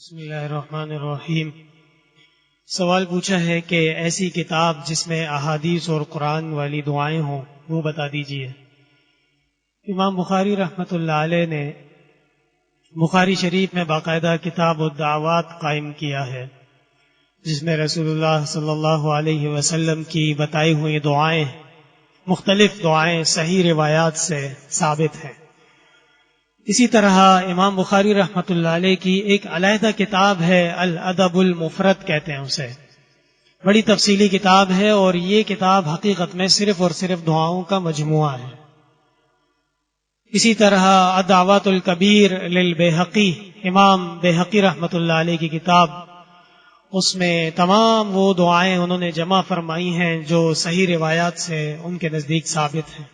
بسم اللہ الرحمن الرحیم۔ سوال پوچھا ہے کہ ایسی کتاب جس میں احادیث اور قرآن والی دعائیں ہوں وہ بتا دیجیے۔ امام بخاری رحمۃ اللہ علیہ نے بخاری شریف میں باقاعدہ کتاب الدعوات قائم کیا ہے، جس میں رسول اللہ صلی اللہ علیہ وسلم کی بتائی ہوئی دعائیں، مختلف دعائیں صحیح روایات سے ثابت ہیں۔ اسی طرح امام بخاری رحمۃ اللہ علیہ کی ایک علیحدہ کتاب ہے، الادب المفرد کہتے ہیں اسے، بڑی تفصیلی کتاب ہے، اور یہ کتاب حقیقت میں صرف اور صرف دعاؤں کا مجموعہ ہے۔ اسی طرح الدعوات الکبیر للبیہقی، امام بیہقی رحمۃ اللہ علیہ کی کتاب، اس میں تمام وہ دعائیں انہوں نے جمع فرمائی ہیں جو صحیح روایات سے ان کے نزدیک ثابت ہیں۔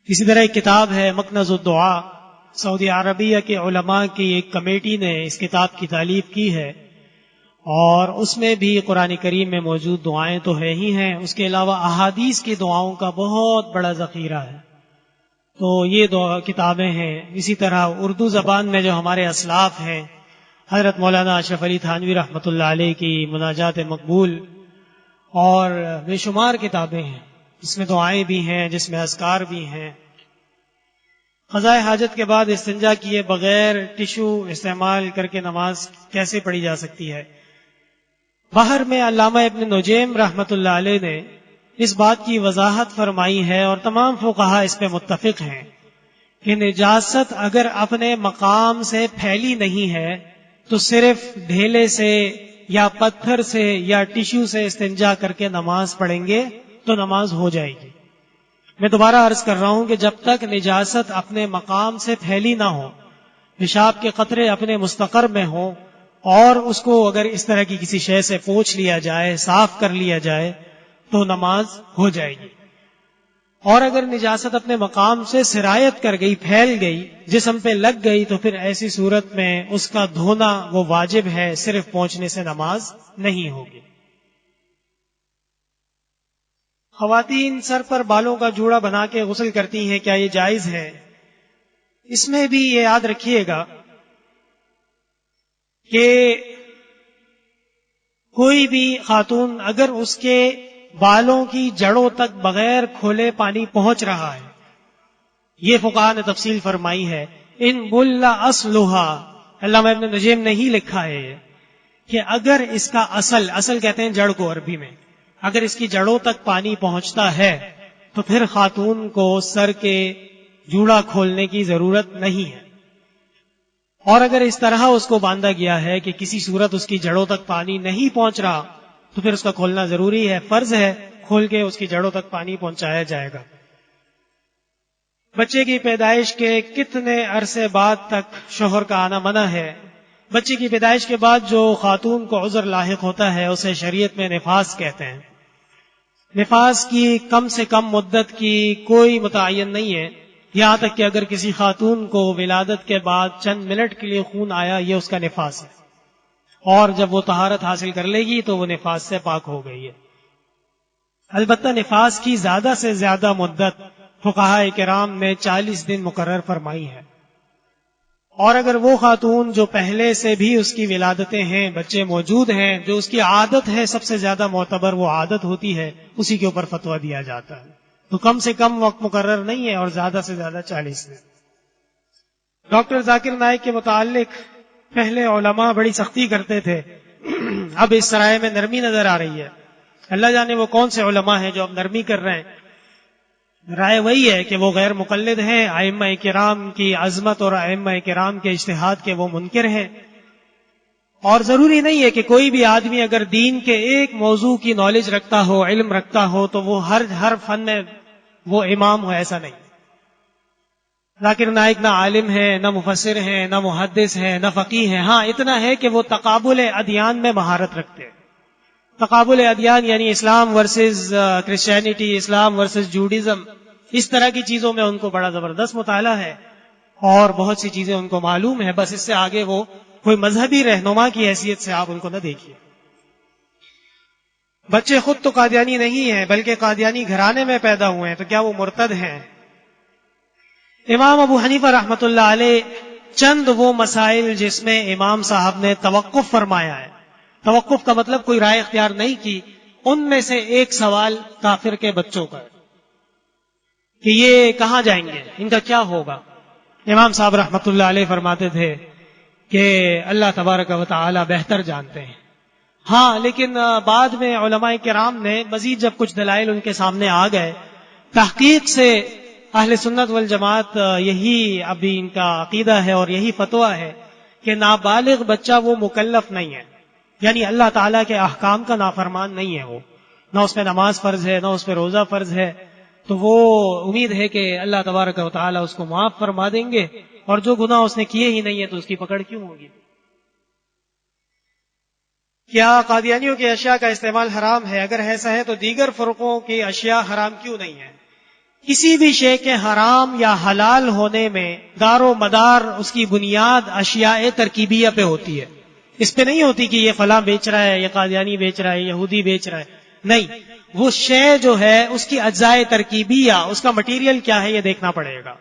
اسی طرح ایک کتاب ہے مکنز الدعاء، سعودی عربیہ کے علماء کی ایک کمیٹی نے اس کتاب کی تالیف کی ہے، اور اس میں بھی قرآن کریم میں موجود دعائیں تو ہے ہی ہیں، اس کے علاوہ احادیث کی دعاؤں کا بہت بڑا ذخیرہ ہے۔ تو یہ دو کتابیں ہیں۔ اسی طرح اردو زبان میں جو ہمارے اسلاف ہیں، حضرت مولانا اشرف علی تھانوی رحمۃ اللہ علیہ کی مناجات مقبول، اور بے شمار کتابیں ہیں جس میں دعائیں بھی ہیں، جس میں اذکار بھی ہیں۔ قضاء حاجت کے بعد استنجا کیے بغیر ٹشو استعمال کر کے نماز کیسے پڑھی جا سکتی ہے؟ باہر میں علامہ ابن نجیم رحمۃ اللہ علیہ نے اس بات کی وضاحت فرمائی ہے، اور تمام فقہا اس پہ متفق ہیں کہ نجاست اگر اپنے مقام سے پھیلی نہیں ہے تو صرف ڈھیلے سے یا پتھر سے یا ٹشو سے استنجا کر کے نماز پڑھیں گے تو نماز ہو جائے گی۔ میں دوبارہ عرض کر رہا ہوں کہ جب تک نجاست اپنے مقام سے پھیلی نہ ہو، پیشاب کے قطرے اپنے مستقر میں ہوں، اور اس کو اگر اس طرح کی کسی شے سے پوچھ لیا جائے، صاف کر لیا جائے تو نماز ہو جائے گی۔ اور اگر نجاست اپنے مقام سے سرایت کر گئی، پھیل گئی، جسم پہ لگ گئی، تو پھر ایسی صورت میں اس کا دھونا وہ واجب ہے، صرف پہنچنے سے نماز نہیں ہوگی۔ خواتین سر پر بالوں کا جوڑا بنا کے غسل کرتی ہیں، کیا یہ جائز ہے؟ اس میں بھی یہ یاد رکھیے گا کہ کوئی بھی خاتون اگر اس کے بالوں کی جڑوں تک بغیر کھولے پانی پہنچ رہا ہے، یہ فقہاء نے تفصیل فرمائی ہے، ان بل اصلھا، علامہ ابن نجیم نے ہی لکھا ہے کہ اگر اس کا اصل کہتے ہیں جڑ کو عربی میں، اگر اس کی جڑوں تک پانی پہنچتا ہے تو پھر خاتون کو سر کے جوڑا کھولنے کی ضرورت نہیں ہے۔ اور اگر اس طرح اس کو باندھا گیا ہے کہ کسی صورت اس کی جڑوں تک پانی نہیں پہنچ رہا تو پھر اس کا کھولنا ضروری ہے، فرض ہے، کھول کے اس کی جڑوں تک پانی پہنچایا جائے گا۔ بچے کی پیدائش کے کتنے عرصے بعد تک شوہر کا آنا منع ہے؟ بچے کی پیدائش کے بعد جو خاتون کو عذر لاحق ہوتا ہے اسے شریعت میں نفاس کہتے ہیں۔ نفاس کی کم سے کم مدت کی کوئی متعین نہیں ہے، یہاں تک کہ اگر کسی خاتون کو ولادت کے بعد چند منٹ کے لیے خون آیا، یہ اس کا نفاس ہے، اور جب وہ طہارت حاصل کر لے گی تو وہ نفاس سے پاک ہو گئی ہے۔ البتہ نفاس کی زیادہ سے زیادہ مدت فقہاء کرام نے 40 دن مقرر فرمائی ہے، اور اگر وہ خاتون جو پہلے سے بھی اس کی ولادتیں ہیں، بچے موجود ہیں، جو اس کی عادت ہے، سب سے زیادہ معتبر وہ عادت ہوتی ہے، اسی کے اوپر فتویٰ دیا جاتا ہے، تو کم سے کم وقت مقرر نہیں ہے، اور زیادہ سے زیادہ 40 دن۔ ڈاکٹر ذاکر نائک کے متعلق پہلے علماء بڑی سختی کرتے تھے، اب اس رائے میں نرمی نظر آ رہی ہے۔ اللہ جانے وہ کون سے علماء ہیں جو اب نرمی کر رہے ہیں۔ رائے وہی ہے کہ وہ غیر مقلد ہیں، ائمہ کرام کی عظمت اور ائمہ کرام کے اجتہاد کے وہ منکر ہیں، اور ضروری نہیں ہے کہ کوئی بھی آدمی اگر دین کے ایک موضوع کی نالج رکھتا ہو، علم رکھتا ہو، تو وہ ہر فن میں وہ امام ہو، ایسا نہیں۔ ذاکر نائک نہ عالم ہے، نہ مفسر ہیں، نہ محدث ہیں، نہ فقیہ ہیں، ہاں اتنا ہے کہ وہ تقابل ادیان میں مہارت رکھتے ہیں۔ تقابل ادیان یعنی اسلام ورسز کرسچینٹی، اسلام ورسز جوڈازم، اس طرح کی چیزوں میں ان کو بڑا زبردست مطالعہ ہے، اور بہت سی چیزیں ان کو معلوم ہے، بس اس سے آگے وہ کوئی مذہبی رہنما کی حیثیت سے آپ ان کو نہ دیکھیے۔ بچے خود تو قادیانی نہیں ہیں بلکہ قادیانی گھرانے میں پیدا ہوئے ہیں، تو کیا وہ مرتد ہیں؟ امام ابو حنیفہ رحمۃ اللہ علیہ چند وہ مسائل جس میں امام صاحب نے توقف فرمایا ہے، توقف کا مطلب کوئی رائے اختیار نہیں کی، ان میں سے ایک سوال کافر کے بچوں کا کہ یہ کہاں جائیں گے، ان کا کیا ہوگا۔ امام صاحب رحمۃ اللہ علیہ فرماتے تھے کہ اللہ تبارک و تعالی بہتر جانتے ہیں، ہاں لیکن بعد میں علماء کرام نے مزید جب کچھ دلائل ان کے سامنے آ گئے، تحقیق سے اہل سنت والجماعت یہی ابھی ان کا عقیدہ ہے اور یہی فتویٰ ہے کہ نابالغ بچہ وہ مکلف نہیں ہے، یعنی اللہ تعالیٰ کے احکام کا نافرمان نہیں ہے، وہ نہ اس پہ نماز فرض ہے نہ اس پہ روزہ فرض ہے، تو وہ امید ہے کہ اللہ تبارک و تعالیٰ اس کو معاف فرما دیں گے، اور جو گناہ اس نے کیے ہی نہیں ہے تو اس کی پکڑ کیوں ہوگی۔ کیا قادیانیوں کی اشیاء کا استعمال حرام ہے؟ اگر ایسا ہے تو دیگر فرقوں کی اشیاء حرام کیوں نہیں ہے؟ کسی بھی شے کے حرام یا حلال ہونے میں دار و مدار اس کی بنیاد اشیاء ترکیبیہ پہ ہوتی ہے، اس پہ نہیں ہوتی کہ یہ فلاں بیچ رہا ہے، یہ قادیانی بیچ رہا ہے، یہودی بیچ رہا ہے، نہیں، وہ شے جو ہے اس کی اجزاء ترکیبیہ، اس کا مٹیریل کیا ہے یہ دیکھنا پڑے گا،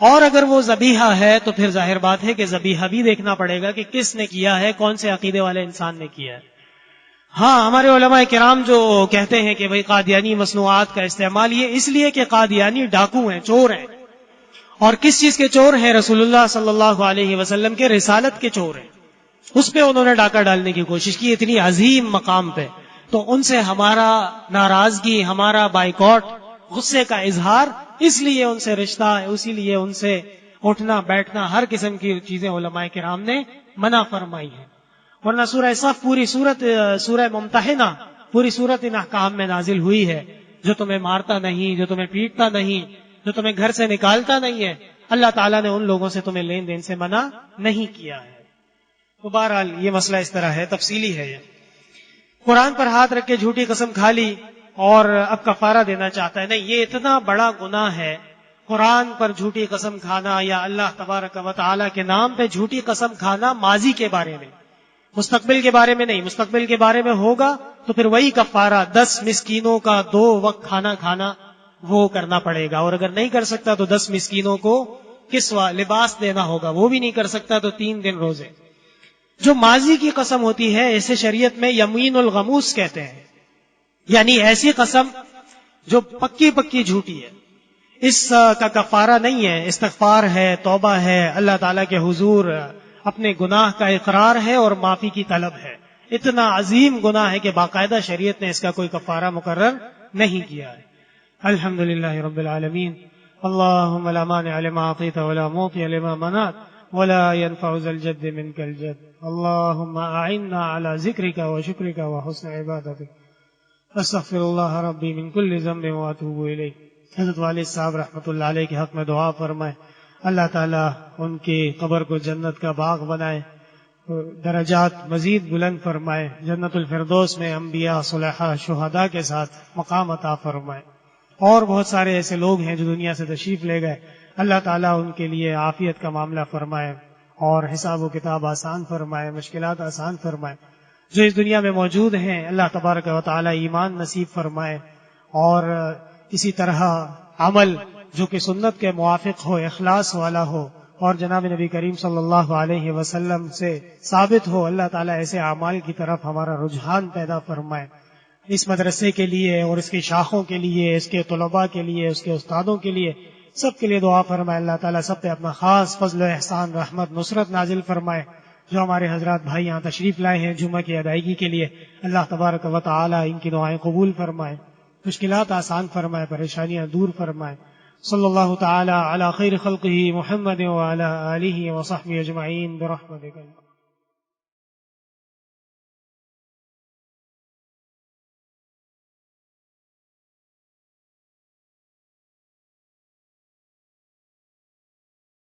اور اگر وہ ذبیحہ ہے تو پھر ظاہر بات ہے کہ ذبیحہ بھی دیکھنا پڑے گا کہ کس نے کیا ہے، کون سے عقیدے والے انسان نے کیا ہے۔ ہاں، ہمارے علماء کرام جو کہتے ہیں کہ بھئی قادیانی مصنوعات کا استعمال یہ اس لیے کہ قادیانی ڈاکو ہیں، چور ہیں، اور کس چیز کے چور ہیں؟ رسول اللہ صلی اللہ علیہ وسلم کے رسالت کے چور ہیں، اس پہ انہوں نے ڈاکہ ڈالنے کی کوشش کی اتنی عظیم مقام پہ، تو ان سے ہمارا ناراضگی، ہمارا بائیکاٹ، غصے کا اظہار، اس لیے ان سے رشتہ ہے، اسی لیے ان سے اٹھنا بیٹھنا، ہر قسم کی چیزیں علماء کرام نے منع فرمائی ہیں۔ ورنہ سورہ صف پوری سورہ ممتحنہ پوری سورت ان احکام میں نازل ہوئی ہے، جو تمہیں مارتا نہیں، جو تمہیں پیٹتا نہیں، جو تمہیں گھر سے نکالتا نہیں ہے، اللہ تعالیٰ نے ان لوگوں سے تمہیں لین دین سے منع نہیں کیا ہے۔ تو بہرحال یہ مسئلہ اس طرح ہے، تفصیلی ہے۔ یہ قرآن پر ہاتھ رکھ کے جھوٹی قسم کھا لی اور اب کفارہ دینا چاہتا ہے، نہیں، یہ اتنا بڑا گناہ ہے، قرآن پر جھوٹی قسم کھانا یا اللہ تبارک و تعالیٰ کے نام پہ جھوٹی قسم کھانا ماضی کے بارے میں، مستقبل کے بارے میں نہیں۔ مستقبل کے بارے میں ہوگا تو پھر وہی کفارہ 10 مسکینوں کا 2 وقت کھانا کھانا وہ کرنا پڑے گا، اور اگر نہیں کر سکتا تو 10 مسکینوں کو کسوہ لباس دینا ہوگا، وہ بھی نہیں کر سکتا تو 3 دن روزے۔ جو ماضی کی قسم ہوتی ہے اسے شریعت میں یمین الغموس کہتے ہیں، یعنی ایسی قسم جو پکی پکی جھوٹی ہے، اس کا کفارہ نہیں ہے، استغفار ہے، توبہ ہے، اللہ تعالیٰ کے حضور اپنے گناہ کا اقرار ہے اور معافی کی طلب ہے۔ اتنا عظیم گناہ ہے کہ باقاعدہ شریعت نے اس کا کوئی کفارہ مقرر نہیں کیا ہے۔ الحمدللہ رب العالمین، اللہم لا مانع لما اعطیت ولا معطی لما منعت ولا ينفع ذا الجد منك الجد، اللہم اعنا على ذکرک وشکرک وحسن عبادتک، استغفر اللہ ربی من کل ذنب واتوب الیہ۔ حضرت والد صاحب رحمۃ اللہ علیہ کے حق میں دعا فرمائے، اللہ تعالیٰ ان کی قبر کو جنت کا باغ بنائے، درجات مزید بلند فرمائے، جنت الفردوس میں انبیاء، صلحاء، شہداء کے ساتھ مقام عطا فرمائے۔ اور بہت سارے ایسے لوگ ہیں جو دنیا سے تشریف لے گئے، اللہ تعالیٰ ان کے لیے عافیت کا معاملہ فرمائے اور حساب و کتاب آسان فرمائے، مشکلات آسان فرمائے۔ جو اس دنیا میں موجود ہیں اللہ تبارک و تعالیٰ ایمان نصیب فرمائے، اور اسی طرح عمل جو کہ سنت کے موافق ہو، اخلاص والا ہو، اور جناب نبی کریم صلی اللہ علیہ وسلم سے ثابت ہو، اللہ تعالیٰ ایسے اعمال کی طرف ہمارا رجحان پیدا فرمائے۔ اس مدرسے کے لیے اور اس کی شاخوں کے لیے، اس کے طلباء کے لیے، اس کے استادوں کے لیے، سب کے لیے دعا فرمائے، اللہ تعالیٰ سب پہ اپنا خاص فضل و احسان، رحمت، نصرت نازل فرمائے۔ جو ہمارے حضرات بھائی یہاں تشریف لائے ہیں جمعہ کی ادائیگی کے لیے، اللہ تبارک و تعالیٰ ان کی دعائیں قبول فرمائے، مشکلات آسان فرمائے، پریشانیاں دور فرمائے۔ صلی اللہ تعالی علی خیر خلقہ محمد وعلی آلہ وصحبہ اجمعین برحمتک۔